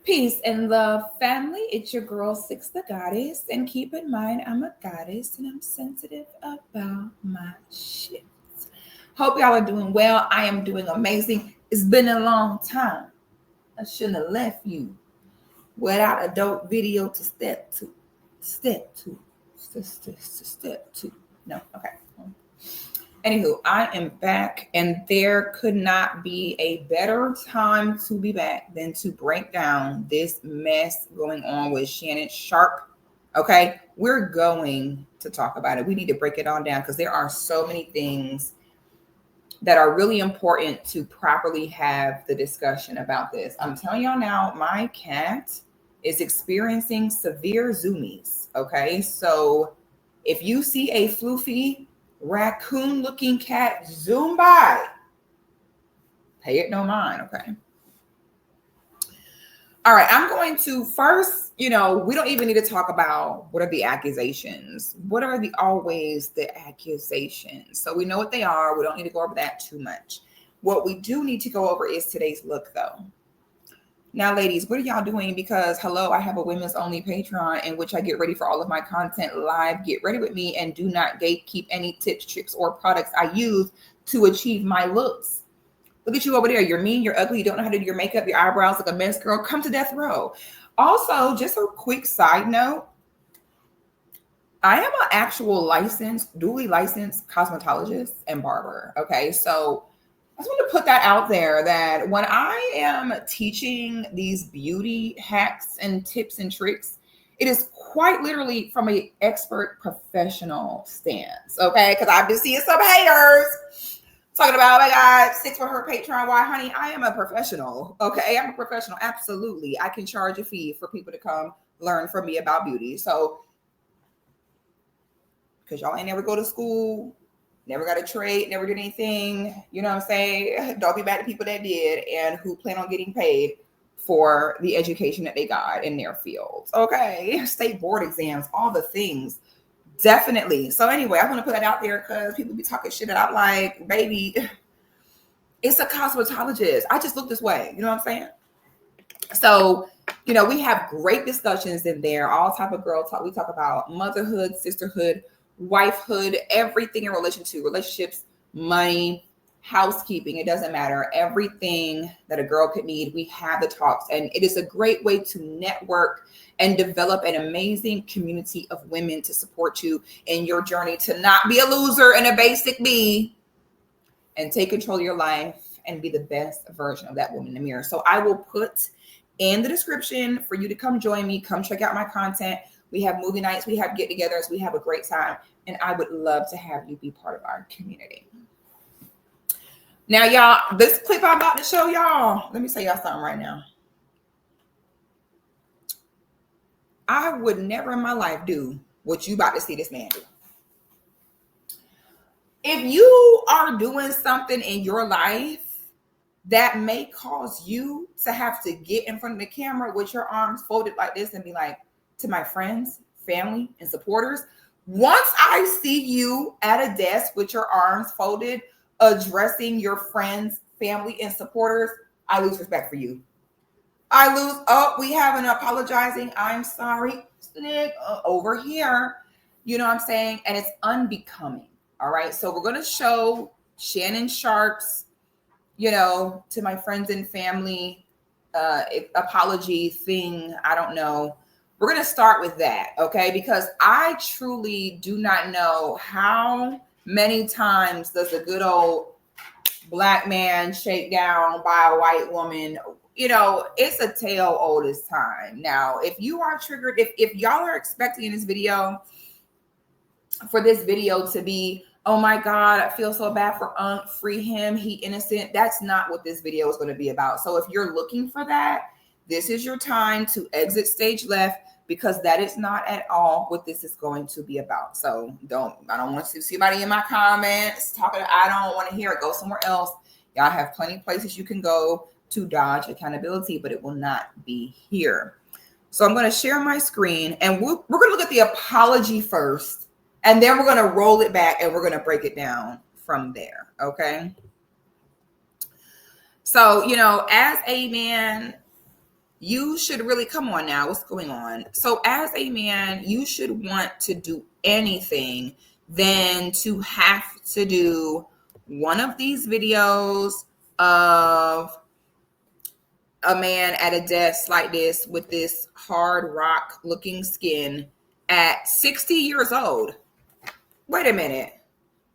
Peace and love, family. It's your girl, Sixthegoddis. And keep in mind, I'm a goddess and I'm sensitive about my shit. Hope y'all are doing well. I am doing amazing. It's been a long time. I shouldn't have left you without a dope video to step to. Step to. Step to. No, okay. Anywho, I am back, and there could not be a better time to be back than to break down this mess going on with Shannon Sharpe. Okay, we're going to talk about it. We need to break it all down because there are so many things that are really important to properly have the discussion about this. I'm telling y'all now, my cat is experiencing severe zoomies. Okay, so if you see a floofy raccoon looking cat zoom by, pay it no mind. Okay, all right, I'm going to first, we don't even need to talk about what are the accusations. What are always the accusations? So we know what they are. We don't need to go over that too much. What we do need to go over is today's look, though. Now, ladies, what are y'all doing? Because, hello, I have a women's only Patreon in which I get ready for all of my content live. Get ready with me and do not gatekeep any tips, tricks, or products I use to achieve my looks. Look at you over there. You're mean, you're ugly, you don't know how to do your makeup, your eyebrows like a mess, girl. Come to death row. Also, just a quick side note. I am an actual duly licensed cosmetologist and barber. Okay, so I just want to put that out there that when I am teaching these beauty hacks and tips and tricks, it is quite literally from an expert professional stance, okay? Because I've been seeing some haters talking about, oh my God, 6 for her Patreon. Why, honey? I am a professional, okay? I'm a professional, absolutely. I can charge a fee for people to come learn from me about beauty. So, because y'all ain't never go to school, never got a trade, never did anything, you know what I'm saying? Don't be mad at people that did and who plan on getting paid for the education that they got in their fields. Okay, state board exams, all the things. Definitely. So anyway, I want to put that out there because people be talking shit and I'm like, baby, it's a cosmetologist. I just look this way. You know what I'm saying? So, we have great discussions in there, all type of girl talk. We talk about motherhood, sisterhood, wifehood, everything in relation to relationships, money, housekeeping. It doesn't matter. Everything that a girl could need, we have the talks. And it is a great way to network and develop an amazing community of women to support you in your journey to not be a loser and a basic bee and take control of your life and be the best version of that woman in the mirror. So I will put in the description for you to come join me, come check out my content. We have movie nights, we have get-togethers, we have a great time, and I would love to have you be part of our community. Now, y'all, this clip I'm about to show y'all, let me tell y'all something right now. I would never in my life do what you about to see this man do. If you are doing something in your life that may cause you to have to get in front of the camera with your arms folded like this and be like, to my friends, family, and supporters, once I see you at a desk with your arms folded, addressing your friends, family, and supporters, I lose respect for you. We have an apologizing, I'm sorry, over here. You know what I'm saying? And it's unbecoming. All right. So we're going to show Shannon Sharpe's, to my friends and family, apology thing. I don't know. We're going to start with that, okay? Because I truly do not know how many times does a good old black man shake down by a white woman. It's a tale old as time. Now, if you are triggered, if y'all are expecting in this video, for this video to be, oh my God, I feel so bad for Unc, free him, he innocent. That's not what this video is going to be about. So if you're looking for that, this is your time to exit stage left, because that is not at all what this is going to be about. So I don't want to see anybody in my comments talking. I don't want to hear it. Go somewhere else. Y'all have plenty of places you can go to dodge accountability, but it will not be here. So I'm going to share my screen, and we're going to look at the apology first, and then we're going to roll it back and we're going to break it down from there. Okay. So, as a man, you should really, come on now, what's going on? So as a man, you should want to do anything than to have to do one of these videos of a man at a desk like this with this hard rock looking skin at 60 years old. Wait a minute.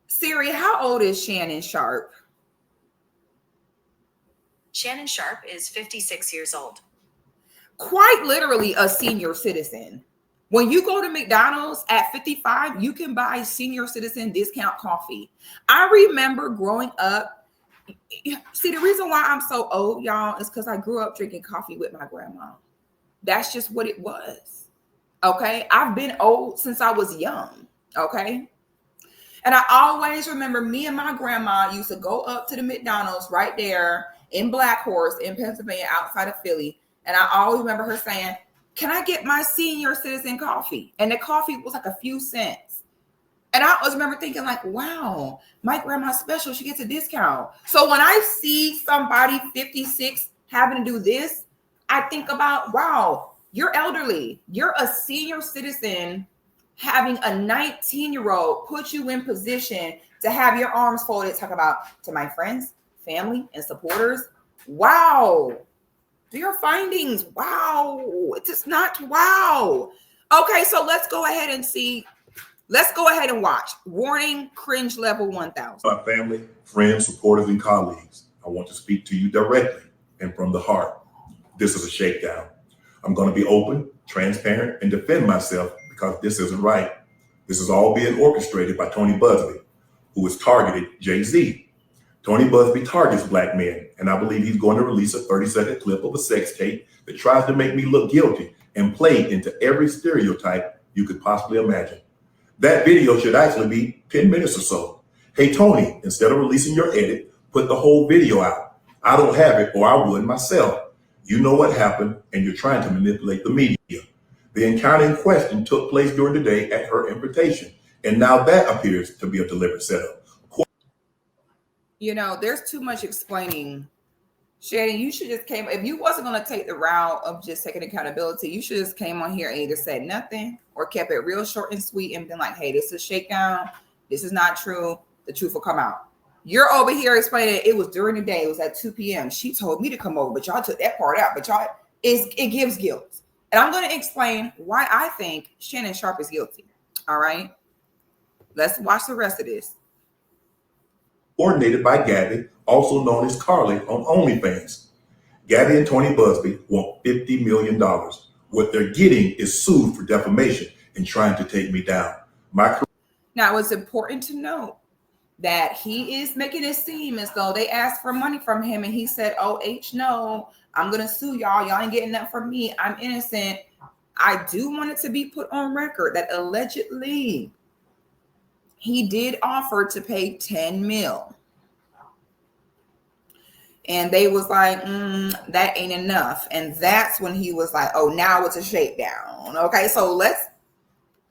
Siri, how old is Shannon Sharpe? Shannon Sharpe is 56 years old. Quite literally a senior citizen. When you go to McDonald's at 55, you can buy senior citizen discount coffee. I remember growing up. See, the reason why I'm so old, y'all, is because I grew up drinking coffee with my grandma. That's just what it was. Okay. I've been old since I was young. Okay. And I always remember me and my grandma used to go up to the McDonald's right there in Black Horse in Pennsylvania, outside of Philly. And I always remember her saying, "Can I get my senior citizen coffee?" And the coffee was like a few cents. And I always remember thinking like, wow, my grandma's special. She gets a discount. So when I see somebody 56 having to do this, I think about, wow, you're elderly. You're a senior citizen having a 19-year-old put you in position to have your arms folded, talk about to my friends, family, and supporters. Wow. Do your findings. Wow. It's just not wow. Okay, so let's go ahead and see. Let's go ahead and watch. Warning, cringe level 1000. My family, friends, supporters, and colleagues, I want to speak to you directly and from the heart. This is a shakedown. I'm going to be open, transparent, and defend myself because this isn't right. This is all being orchestrated by Tony Busby, who has targeted Jay-Z. Tony Busby targets Black men, and I believe he's going to release a 30-second clip of a sex tape that tries to make me look guilty and play into every stereotype you could possibly imagine. That video should actually be 10 minutes or so. Hey, Tony, instead of releasing your edit, put the whole video out. I don't have it, or I would myself. You know what happened, and you're trying to manipulate the media. The encounter in question took place during the day at her invitation, and now that appears to be a deliberate setup. You know, there's too much explaining. Shannon, you should just came, if you wasn't going to take the route of just taking accountability, you should just came on here and either said nothing or kept it real short and sweet and been like, hey, this is a shakedown. This is not true. The truth will come out. You're over here explaining it was during the day. It was at 2 p.m. She told me to come over, but y'all took that part out. But y'all, it gives guilt. And I'm going to explain why I think Shannon Sharpe is guilty. All right. Let's watch the rest of this. Coordinated by Gabby, also known as Carly on OnlyFans. Gabby and Tony Busby want $50 million. What they're getting is sued for defamation and trying to take me down. Now, it's important to note that he is making it seem as though they asked for money from him and he said, oh, no, I'm going to sue y'all. Y'all ain't getting that from me. I'm innocent. I do want it to be put on record that allegedly he did offer to pay 10 mil. And they was like, that ain't enough. And that's when he was like, oh, now it's a shakedown. Okay, so let's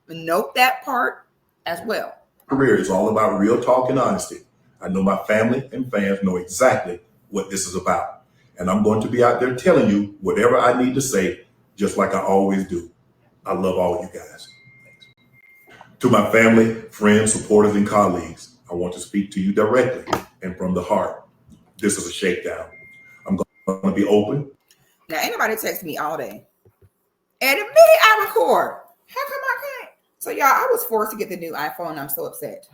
note that part as well. Career is all about real talk and honesty. I know my family and fans know exactly what this is about. And I'm going to be out there telling you whatever I need to say, just like I always do. I love all you guys. To my family, friends, supporters, and colleagues, I want to speak to you directly and from the heart. This is a shakedown. I'm going to be open. Now, ain't nobody text me all day. And the minute I record, how come I can't? So, y'all, I was forced to get the new iPhone. I'm so upset.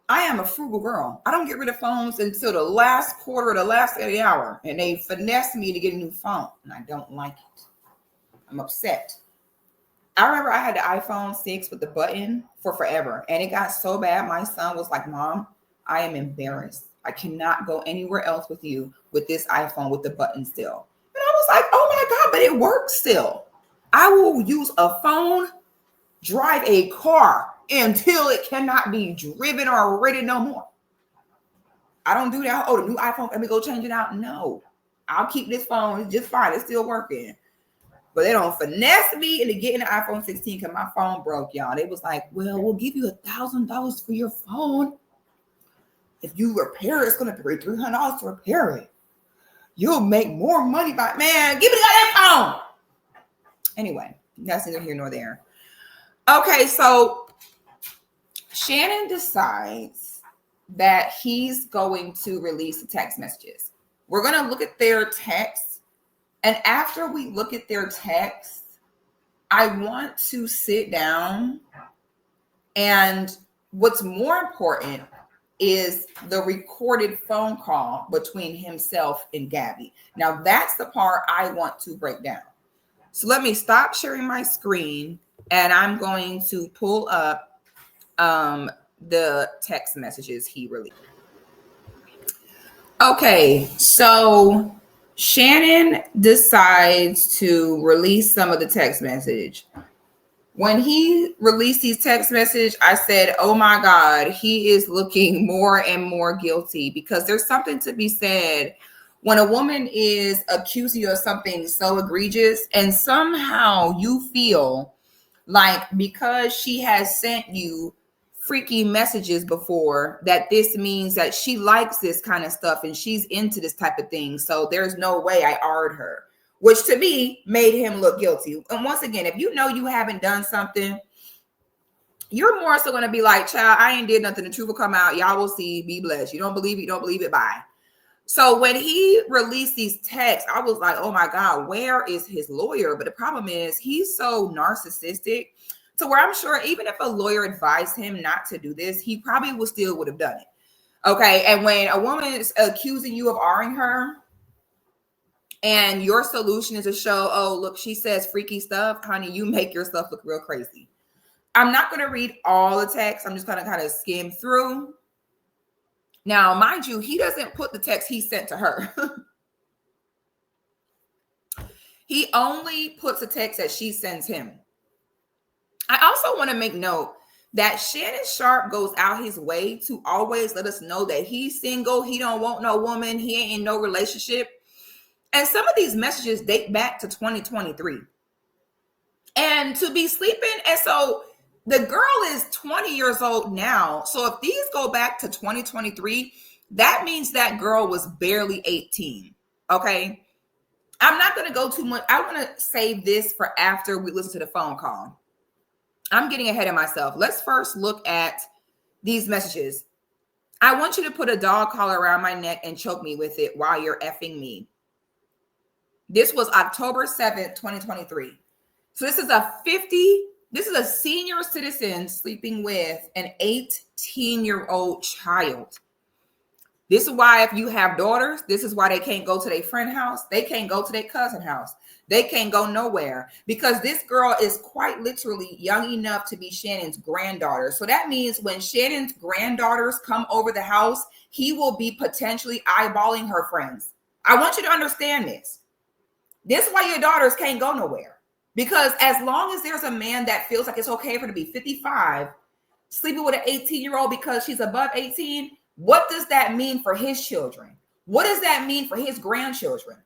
I am a frugal girl. I don't get rid of phones until the last quarter of the last of the hour. And they finesse me to get a new phone. And I don't like it. I'm upset. I remember I had the iPhone 6 with the button for forever. And it got so bad. My son was like, Mom, I am embarrassed. I cannot go anywhere else with you with this iPhone with the button still. And I was like, oh my God, but it works still. I will use a phone, drive a car until it cannot be driven or ridden no more. I don't do that. Oh, the new iPhone, let me go change it out. No, I'll keep this phone. It's just fine. It's still working. But they don't finesse me into getting the iPhone 16 because my phone broke, y'all. They was like, well, we'll give you $1,000 for your phone. If you repair it, it's going to be $300 to repair it. You'll make more money by, man, give me that phone. Anyway, that's neither here nor there. Okay, so Shannon decides that he's going to release the text messages. We're going to look at their texts. And after we look at their texts, I want to sit down, and what's more important is the recorded phone call between himself and Gabby. Now, that's the part I want to break down. So let me stop sharing my screen, and I'm going to pull up the text messages he released. Okay, so Shannon decides to release some of the text message. When he released these text messages, I said, oh my God, he is looking more and more guilty, because there's something to be said when a woman is accusing you of something so egregious and somehow you feel like because she has sent you freaky messages before, that this means that she likes this kind of stuff and she's into this type of thing. So there's no way I R-ed her, which to me made him look guilty. And once again, if you know you haven't done something, you're more so going to be like, child, I ain't did nothing. The truth will come out. Y'all will see. Be blessed. You don't believe it. You don't believe it. Bye. So when he released these texts, I was like, oh my God, where is his lawyer? But the problem is he's so narcissistic to where I'm sure even if a lawyer advised him not to do this, he probably would have done it. Okay. And when a woman is accusing you of R-ing her and your solution is to show, oh, look, she says freaky stuff, honey, you make yourself look real crazy. I'm not going to read all the text. I'm just going to kind of skim through. Now, mind you, he doesn't put the text he sent to her. He only puts a text that she sends him. I also want to make note that Shannon Sharpe goes out his way to always let us know that he's single. He don't want no woman. He ain't in no relationship. And some of these messages date back to 2023. And to be sleeping. And so the girl is 20 years old now. So if these go back to 2023, that means that girl was barely 18. Okay. I'm not going to go too much. I want to save this for after we listen to the phone call. I'm getting ahead of myself. Let's first look at these messages. I want you to put a dog collar around my neck and choke me with it while you're effing me. This was October 7th, 2023. So this is a senior citizen sleeping with an 18-year-old child. This is why if you have daughters, this is why they can't go to their friend's house. They can't go to their cousin's house. They can't go nowhere because this girl is quite literally young enough to be Shannon's granddaughter. So that means when Shannon's granddaughters come over the house, he will be potentially eyeballing her friends. I want you to understand this. This is why your daughters can't go nowhere. Because as long as there's a man that feels like it's okay for her to be 55, sleeping with an 18-year-old because she's above 18, what does that mean for his children? What does that mean for his grandchildren?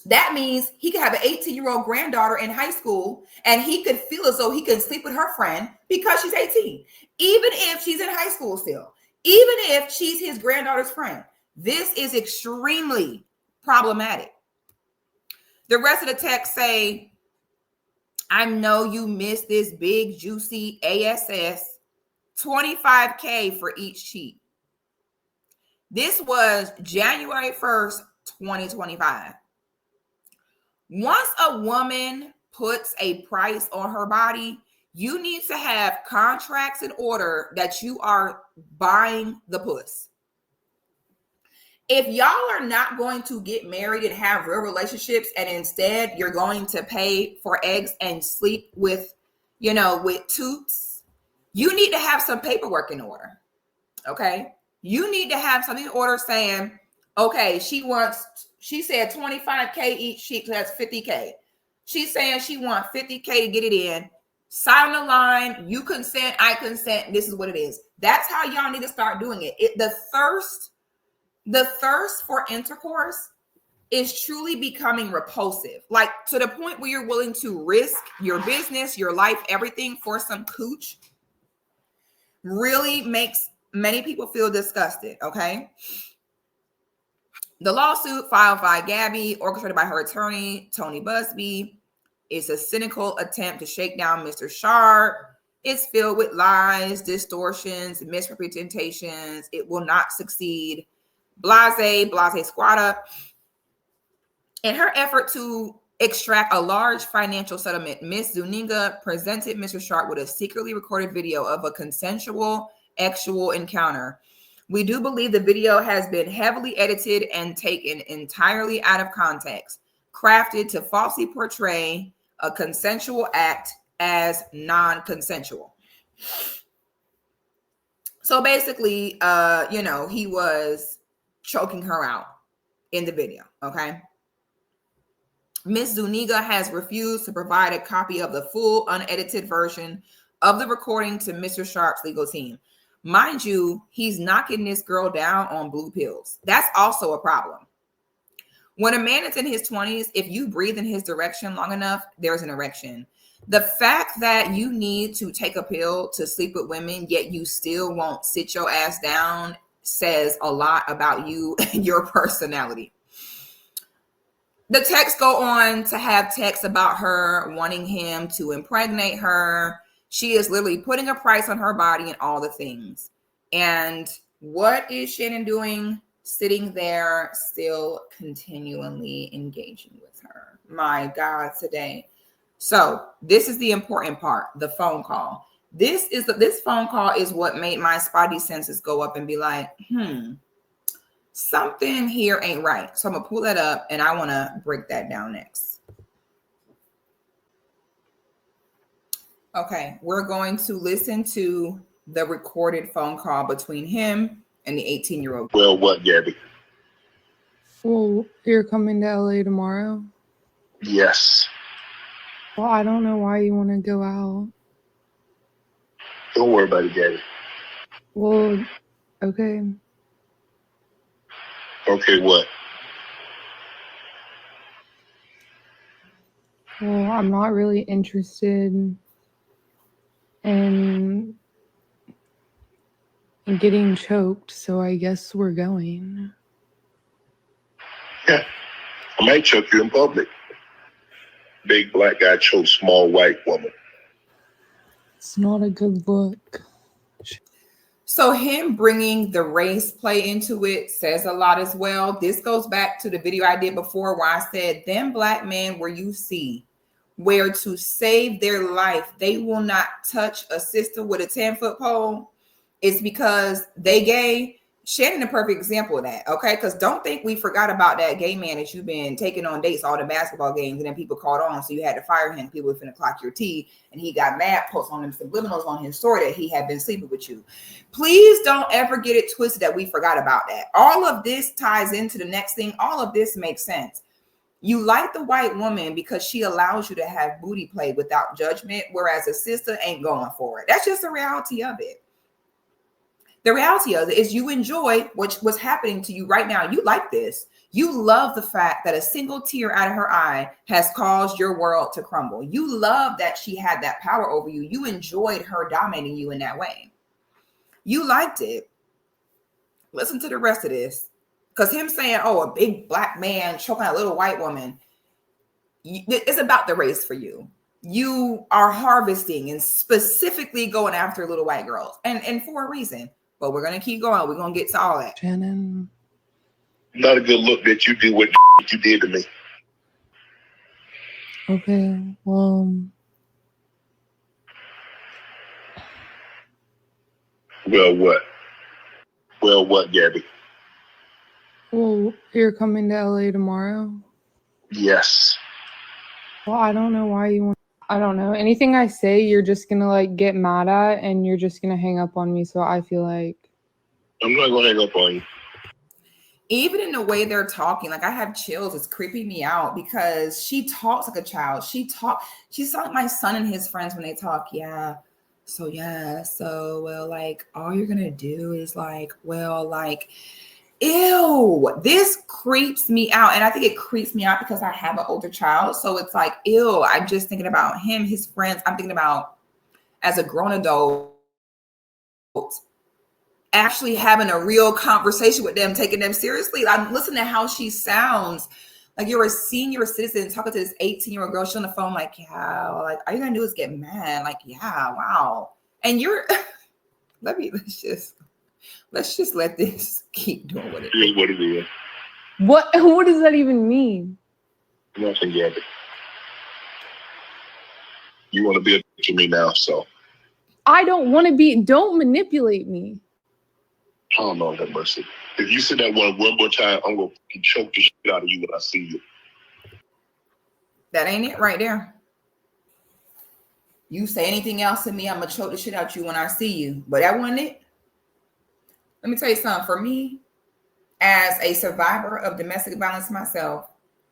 That means he could have an 18-year-old granddaughter in high school and he could feel as though he could sleep with her friend because she's 18, even if she's in high school still, even if she's his granddaughter's friend. This is extremely problematic. The rest of the text say, I know you missed this big, juicy ASS, $25K for each cheat. This was January 1st, 2025. Once a woman puts a price on her body, you need to have contracts in order that you are buying the puss. If y'all are not going to get married and have real relationships, and instead you're going to pay for eggs and sleep with, with toots, you need to have some paperwork in order. Okay. You need to have something in order saying, okay, she said 25K each sheet, so that's 50K. She's saying she wants 50K to get it in. Sign the line. You consent. I consent. This is what it is. That's how y'all need to start doing it. The thirst for intercourse is truly becoming repulsive, like to the point where you're willing to risk your business, your life, everything for some cooch. Really makes many people feel disgusted. Okay. The lawsuit filed by Gabby, orchestrated by her attorney, Tony Busby, is a cynical attempt to shake down Mr. Sharpe. It's filled with lies, distortions, misrepresentations. It will not succeed. Blase squatta. In her effort to extract a large financial settlement, Miss Zuniga presented Mr. Sharpe with a secretly recorded video of a consensual sexual encounter. We do believe the video has been heavily edited and taken entirely out of context, crafted to falsely portray a consensual act as non-consensual. So basically, he was choking her out in the video, okay? Ms. Zuniga has refused to provide a copy of the full unedited version of the recording to Mr. Sharpe's legal team. Mind you, he's knocking this girl down on blue pills. That's also a problem. When a man is in his 20s, if you breathe in his direction long enough, there's an erection. The fact that you need to take a pill to sleep with women, yet you still won't sit your ass down, says a lot about you and your personality. The texts go on to have texts about her wanting him to impregnate her. She is literally putting a price on her body and all the things. And what is Shannon doing? Sitting there, still continually engaging with her. My God, today. So this is the important part, the phone call. This phone call is what made my spidey senses go up and be like, something here ain't right. So I'm gonna pull that up and I want to break that down next. Okay, we're going to listen to the recorded phone call between him and the 18-year-old. Well, what, Gabby? Well, you're coming to LA tomorrow? Yes. Well, I don't know why you want to go out. Don't worry about it, Gabby. Well, okay. Okay, what? Well, I'm not really interested in getting choked, so I guess we're going. Yeah. I might choke you in public. Big black guy chokes small white woman. It's not a good look. So him bringing the race play into it says a lot as well. This goes back to the video I did before where I said, them black men where you see where to save their life, they will not touch a sister with a 10-foot pole. It's because they gay. Shannon, a perfect example of that, okay? Because don't think we forgot about that gay man that you've been taking on dates all the basketball games, and then people caught on, so you had to fire him. People were finna clock your tea, and he got mad, posted on them subliminals on his story that he had been sleeping with you. Please don't ever get it twisted that we forgot about that. All of this ties into the next thing. All of this makes sense. You like the white woman because she allows you to have booty play without judgment, whereas a sister ain't going for it. That's just the reality of it. The reality of it is you enjoy what's happening to you right now. You like this. You love the fact that a single tear out of her eye has caused your world to crumble. You love that she had that power over you. You enjoyed her dominating you in that way. You liked it. Listen to the rest of this. Because him saying, oh, a big black man choking a little white woman, it's about the race for you. You are harvesting and specifically going after little white girls. And for a reason. But we're going to keep going. We're going to get to all that. Shannon. Not a good look that you do what you did to me. Okay, well. Well, what? Well, what, Gabby? Well, you're coming to LA tomorrow? Yes. Well, I don't know why you want. I don't know. Anything I say, you're just going to like get mad at and you're just going to hang up on me. So I feel like. I'm not going to hang up on you. Even in the way they're talking, like I have chills. It's creeping me out because she talks like a child. She's like my son and his friends when they talk. Yeah. So, well, like all you're going to do is like, well, like, ew, this creeps me out. And I think it creeps me out because I have an older child. So it's like, ew, I'm just thinking about him, his friends. I'm thinking about as a grown adult, actually having a real conversation with them, taking them seriously. I'm listening to how she sounds. Like you're a senior citizen talking to this 18-year-old girl. She's on the phone like, yeah, like all you're gonna do is get mad. Like, yeah, wow. And you're let's just let this keep doing what it is. What it is. What does that even mean? Nothing yet. You want to be a bitch to me now, so. I don't want to be. Don't manipulate me. Oh, Lord have mercy. If you say that one more time, I'm going to choke the shit out of you when I see you. That ain't it right there. You say anything else to me, I'm going to choke the shit out you when I see you. But that wasn't it. Let me tell you something. For me, as a survivor of domestic violence myself,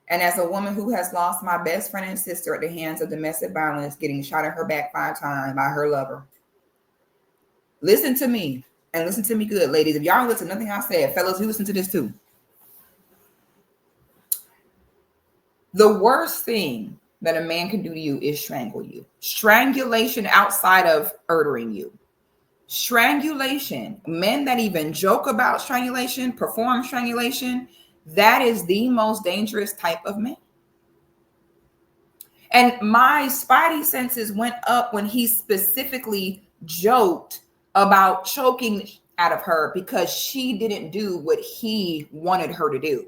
and as a woman who has lost my best friend and sister at the hands of domestic violence, getting shot in her back 5 times by her lover. Listen to me, and listen to me good, ladies. If y'all don't listen to nothing I said, fellas, you listen to this too. The worst thing that a man can do to you is strangle you. Strangulation outside of murdering you. Strangulation, men that even joke about strangulation, perform strangulation, that is the most dangerous type of man. And my spidey senses went up when he specifically joked about choking out of her because she didn't do what he wanted her to do.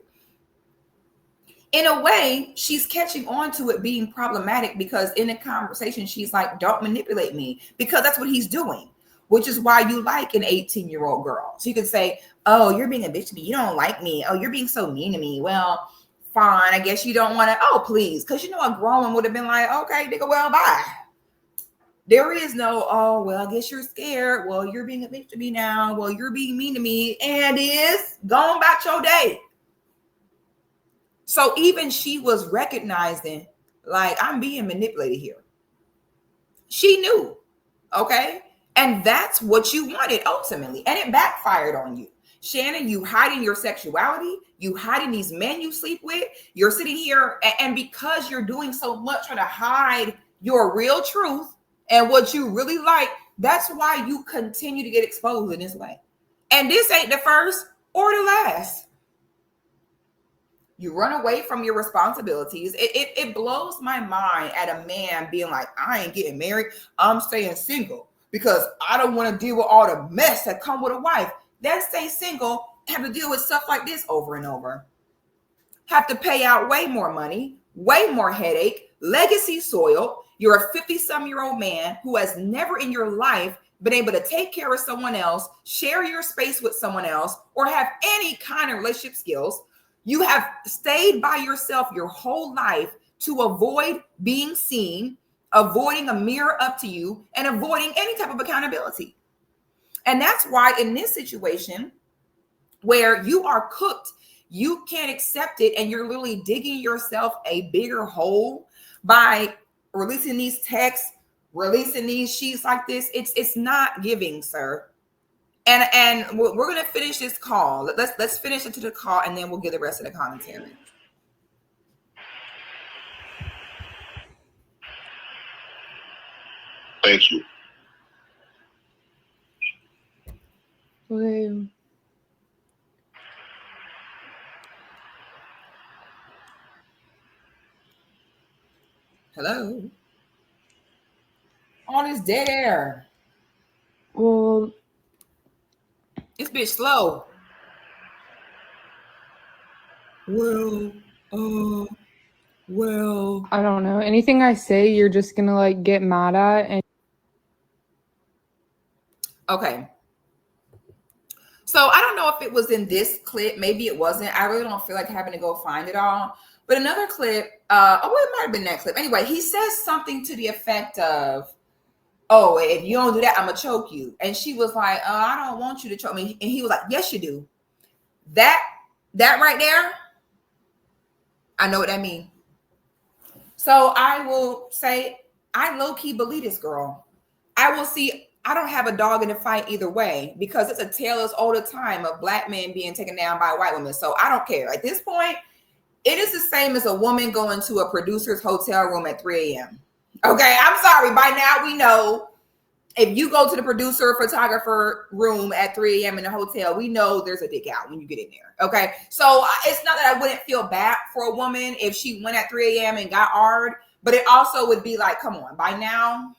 In a way, she's catching on to it being problematic because in the conversation, she's like, don't manipulate me, because that's what he's doing, which is why you like an 18-year-old girl. So you could say, oh, you're being a bitch to me. You don't like me. Oh, you're being so mean to me. Well, fine. I guess you don't want to. Oh, please. Because you know a grown one would have been like, okay, nigga, well, bye. There is no, oh, well, I guess you're scared. Well, you're being a bitch to me now. Well, you're being mean to me. And is going about your day. So even she was recognizing, like, I'm being manipulated here. She knew, okay? And that's what you wanted ultimately. And it backfired on you. Shannon, you hiding your sexuality, you hiding these men you sleep with, you're sitting here, and because you're doing so much trying to hide your real truth and what you really like, that's why you continue to get exposed in this way. And this ain't the first or the last. You run away from your responsibilities. It blows my mind at a man being like, I ain't getting married. I'm staying single because I don't want to deal with all the mess that come with a wife. Then stay single, have to deal with stuff like this over and over. Have to pay out way more money, way more headache, legacy soiled. You're a 50-some-year-old man who has never in your life been able to take care of someone else, share your space with someone else, or have any kind of relationship skills. You have stayed by yourself your whole life to avoid being seen, avoiding a mirror up to you, and avoiding any type of accountability. And that's why in this situation where you are cooked, you can't accept it, and you're literally digging yourself a bigger hole by releasing these texts, releasing these sheets like this. It's not giving, sir. And we're gonna finish this call. Let's finish it to the call, and then we'll get the rest of the commentary. Thank you. Okay. Hello. On this dead air. Well, This bitch slow. Well. I don't know. Anything I say, you're just gonna like get mad at. And Okay. So I don't know if it was in this clip. Maybe it wasn't. I really don't feel like having to go find it all. But another clip, it might have been that clip. Anyway, he says something to the effect of, oh, if you don't do that, I'm going to choke you. And she was like, I don't want you to choke me. And he was like, yes, you do. That right there, I know what that means. So I will say, I low-key believe this girl. I don't have a dog in the fight either way, because it's a tale as old as time of black men being taken down by white women. So I don't care. At this point, it is the same as a woman going to a producer's hotel room at 3 a.m. Okay, I'm sorry. By now we know If you go to the producer or photographer room at 3 a.m. in a hotel, we know there's a dick out when you get in there. Okay. So it's not that I wouldn't feel bad for a woman if she went at 3 a.m. and got hard, but it also would be like, come on, by now,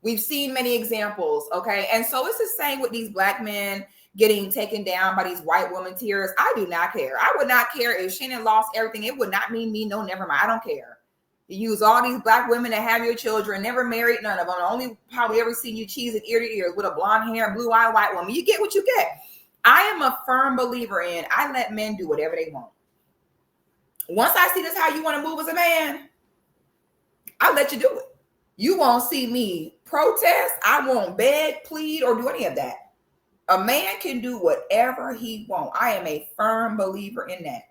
we've seen many examples. Okay. And so it's the same with these black men getting taken down by these white woman tears. I do not care. I would not care if Shannon lost everything. It would not mean me. No, never mind. I don't care. You use all these black women to have your children, never married none of them. Only probably ever seen you cheesing ear to ear with a blonde hair, blue-eyed white woman. You get what you get. I am a firm believer in I let men do whatever they want. Once I see this how you want to move as a man, I'll let you do it. You won't see me protest. I won't beg, plead, or do any of that. A man can do whatever he wants. I am a firm believer in that.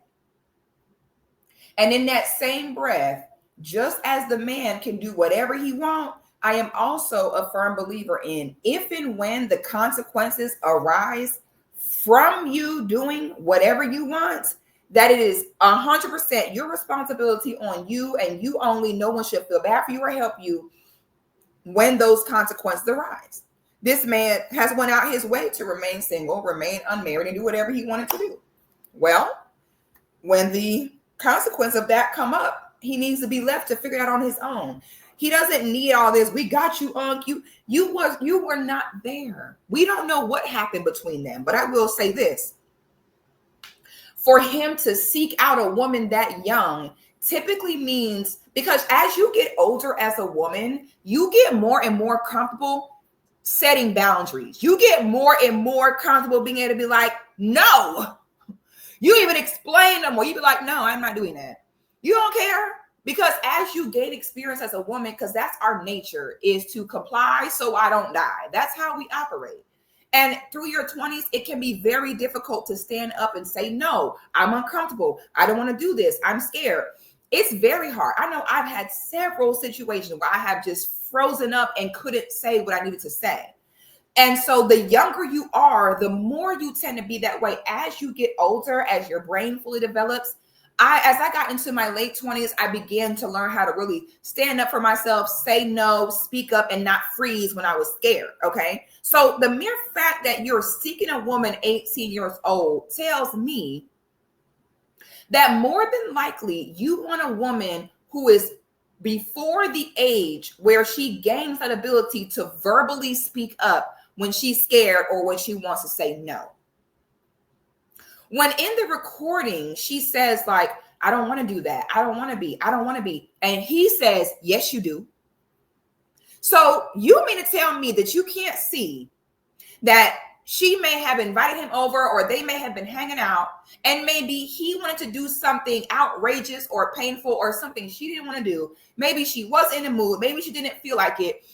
And in that same breath, just as the man can do whatever he wants, I am also a firm believer in if and when the consequences arise from you doing whatever you want, that it is 100% your responsibility on you and you only. No one should feel bad for you or help you when those consequences arise. This man has went out his way to remain single, remain unmarried, and do whatever he wanted to do. Well, when the consequence of that come up, he needs to be left to figure it out on his own. He doesn't need all this. We got you, you were not there. We don't know what happened between them, but I will say this. For him to seek out a woman that young typically means, because as you get older as a woman, you get more and more comfortable setting boundaries. You get more and more comfortable being able to be like, no. You even explain them, or you be like, no, I'm not doing that. You don't care, because as you gain experience as a woman, because that's our nature, is to comply so I don't die. That's how we operate. And through your 20s, it can be very difficult to stand up and say, no, I'm uncomfortable. I don't want to do this. I'm scared. It's very hard. I know I've had several situations where I have just frozen up and couldn't say what I needed to say. And so the younger you are, the more you tend to be that way. As you get older, as your brain fully develops, as I got into my late 20s, I began to learn how to really stand up for myself, say no, speak up, and not freeze when I was scared. Okay. So the mere fact that you're seeking a woman 18 years old tells me that more than likely you want a woman who is before the age where she gains that ability to verbally speak up when she's scared or when she wants to say no. When in the recording, she says like, I don't want to do that. I don't want to be. And he says, yes, you do. So you mean to tell me that you can't see that she may have invited him over, or they may have been hanging out, and maybe he wanted to do something outrageous or painful or something she didn't want to do. Maybe she was in the mood. Maybe she didn't feel like it.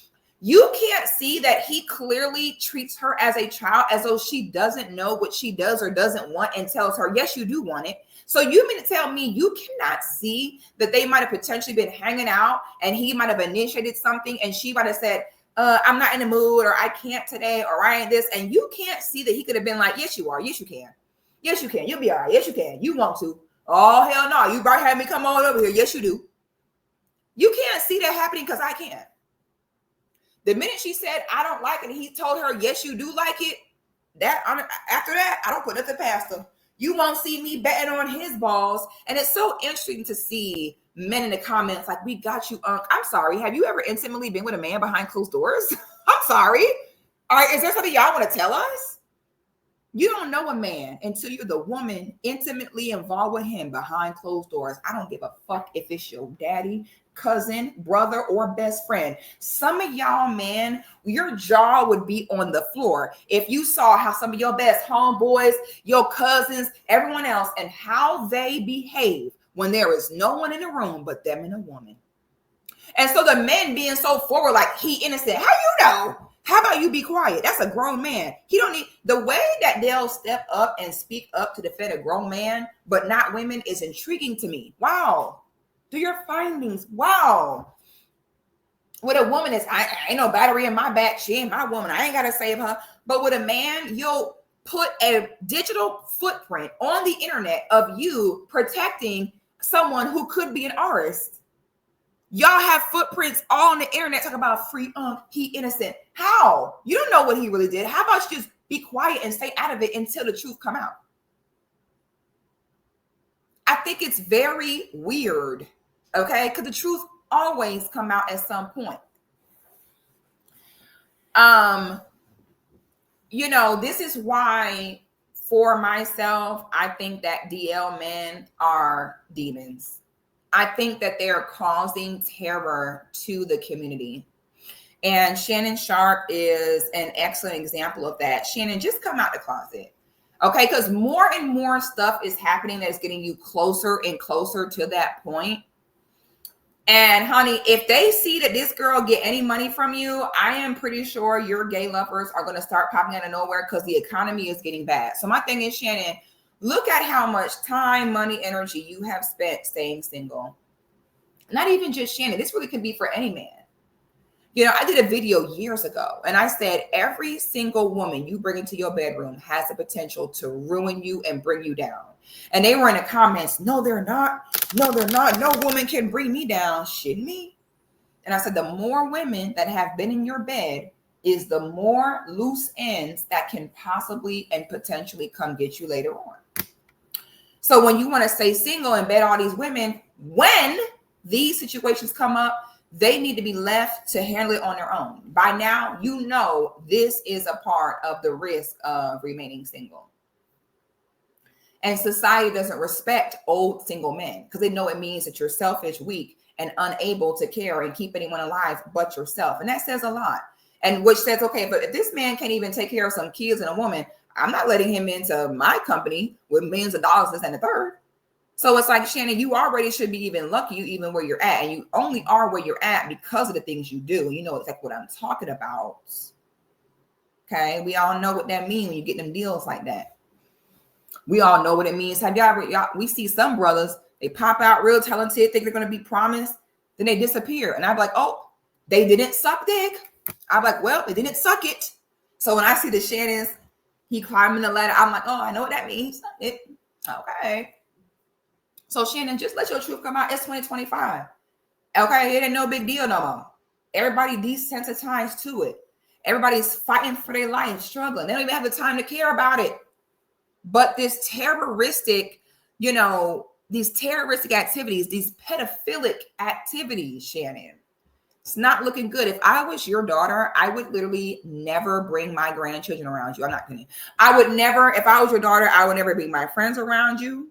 You can't see that he clearly treats her as a child, as though she doesn't know what she does or doesn't want, and tells her, yes, you do want it. So you mean to tell me you cannot see that they might have potentially been hanging out and he might have initiated something and she might have said, I'm not in the mood, or I can't today, or I ain't this. And you can't see that he could have been like, yes, you are. Yes, you can. Yes, you can. You'll be all right. Yes, you can. You want to. Oh, hell no. You better have me come on over here. Yes, you do. You can't see that happening because I can't. The minute she said, I don't like it, and he told her, yes, you do like it, after that, I don't put nothing past him. You won't see me betting on his balls. And it's so interesting to see men in the comments like, we got you, Unc. I'm sorry. Have you ever intimately been with a man behind closed doors? I'm sorry. All right, is there something y'all want to tell us? You don't know a man until you're the woman intimately involved with him behind closed doors. I don't give a fuck if it's your daddy, cousin, brother, or best friend. Some of y'all, man, your jaw would be on the floor if you saw how some of your best homeboys, your cousins, everyone else, and how they behave when there is no one in the room but them and a woman. And so the men being so forward, like he innocent. How you know? How about you be quiet? That's a grown man. He don't need the way that they'll step up and speak up to defend a grown man, but not women, is intriguing to me. Wow. Do your findings. Wow. With a woman, I ain't no battery in my back. She ain't my woman. I ain't got to save her. But with a man, you'll put a digital footprint on the internet of you protecting someone who could be an artist. Y'all have footprints all on the internet talking about free, he innocent. How? You don't know what he really did. How about you just be quiet and stay out of it until the truth come out? I think it's very weird, okay? Because the truth always come out at some point. You know, this is why for myself, I think that DL men are demons. I think that they are causing terror to the community. And Shannon Sharpe is an excellent example of that. Shannon, just come out the closet. Okay, because more and more stuff is happening that's getting you closer and closer to that point. And honey, if they see that this girl get any money from you, I am pretty sure your gay lovers are going to start popping out of nowhere because the economy is getting bad. So my thing is, Shannon, look at how much time, money, energy you have spent staying single. Not even just Shannon. This really can be for any man. You know, I did a video years ago and I said, every single woman you bring into your bedroom has the potential to ruin you and bring you down. And they were in the comments, no, they're not. No, they're not. No woman can bring me down. Shit me. And I said, the more women that have been in your bed is the more loose ends that can possibly and potentially come get you later on. So when you want to stay single and bet all these women, when these situations come up, they need to be left to handle it on their own. By now, you know this is a part of the risk of remaining single. And society doesn't respect old single men because they know it means that you're selfish, weak, and unable to care and keep anyone alive but yourself. And that says a lot. And which says, okay, but if this man can't even take care of some kids and a woman, I'm not letting him into my company with millions of dollars, this and the third. So it's like, Shannon, you already should be even lucky, even where you're at. And you only are where you're at because of the things you do. You know exactly what I'm talking about. Okay. We all know what that means when you get them deals like that. We all know what it means. Have y'all, we see some brothers, they pop out real talented, think they're going to be promised. Then they disappear. And I'm like, oh, they didn't suck dick. I'm like, well, they didn't suck it. So when I see the Shannons, he climbing the ladder, I'm like, oh, I know what that means. Okay. So Shannon, just let your truth come out. It's 2025. Okay, it ain't no big deal no more. Everybody desensitized to it. Everybody's fighting for their life, struggling. They don't even have the time to care about it. But this terroristic, you know, these terroristic activities, these pedophilic activities, Shannon, it's not looking good. If I was your daughter, I would literally never bring my grandchildren around you. I'm not kidding. I would never, if I was your daughter, I would never bring my friends around you.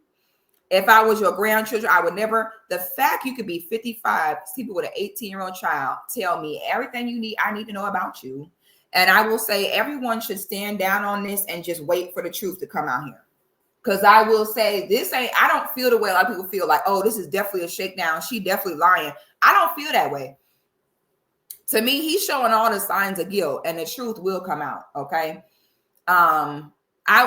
If I was your grandchildren, I would never. The fact you could be 55, people with an 18-year-old child, tell me everything I need to know about you. And I will say everyone should stand down on this and just wait for the truth to come out here. Because I will say I don't feel the way a lot of people feel like, oh, this is definitely a shakedown. She definitely lying. I don't feel that way. To me, he's showing all the signs of guilt and the truth will come out. Okay.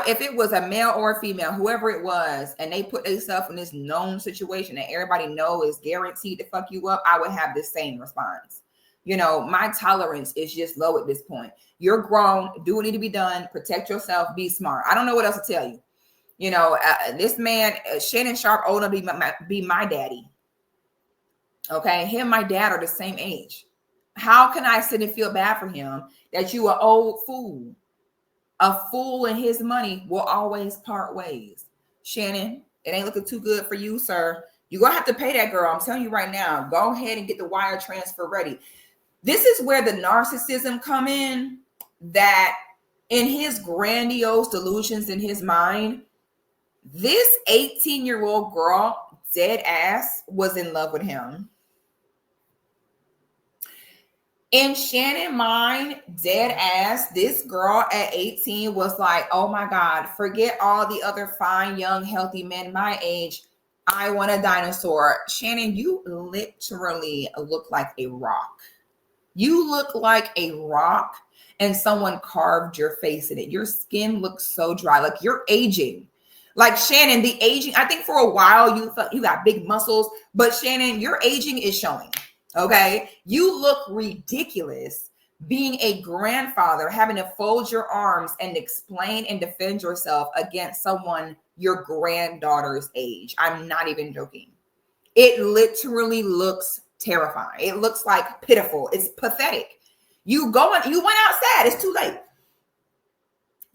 If it was a male or a female, whoever it was, and they put themselves in this known situation that everybody knows is guaranteed to fuck you up, I would have the same response. You know, my tolerance is just low at this point. You're grown, do what need to be done, protect yourself, be smart. I don't know what else to tell you. You know, this man, Shannon Sharpe, old enough to be my daddy. Okay, him and my dad are the same age. How can I sit and feel bad for him that you are old fool? A fool and his money will always part ways. Shannon, it ain't looking too good for you, sir. You're going to have to pay that girl. I'm telling you right now, go ahead and get the wire transfer ready. This is where the narcissism come in, that in his grandiose delusions in his mind, this 18-year-old girl, dead ass, was in love with him. In Shannon's mind, dead ass, this girl at 18 was like, oh my God, forget all the other fine, young, healthy men my age. I want a dinosaur. Shannon, you literally look like a rock. You look like a rock and someone carved your face in it. Your skin looks so dry, like you're aging. Like Shannon, the aging, I think for a while you got big muscles, but Shannon, your aging is showing. Okay, you look ridiculous being a grandfather, having to fold your arms and explain and defend yourself against someone your granddaughter's age. I'm not even joking. It literally looks terrifying. It looks like pitiful. It's pathetic. You went outside. It's too late.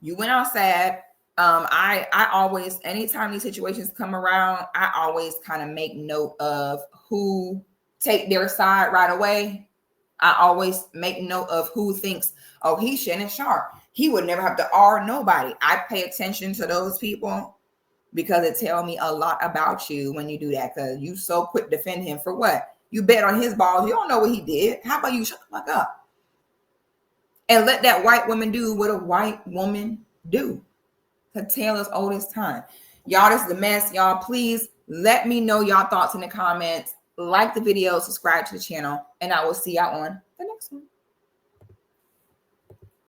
You went outside. I always, anytime these situations come around, I always kind of make note of who take their side right away. I always make note of who thinks, oh, he's Shannon Sharpe. He would never have to R nobody. I pay attention to those people because it tells me a lot about you when you do that, because you so quick to defend him for what? You bet on his balls. You don't know what he did. How about you shut the fuck up and let that white woman do what a white woman do? The tale is old as time. Y'all, this is the mess. Y'all, please let me know y'all thoughts in the comments. Like the video, subscribe to the channel, and I will see y'all on the next one.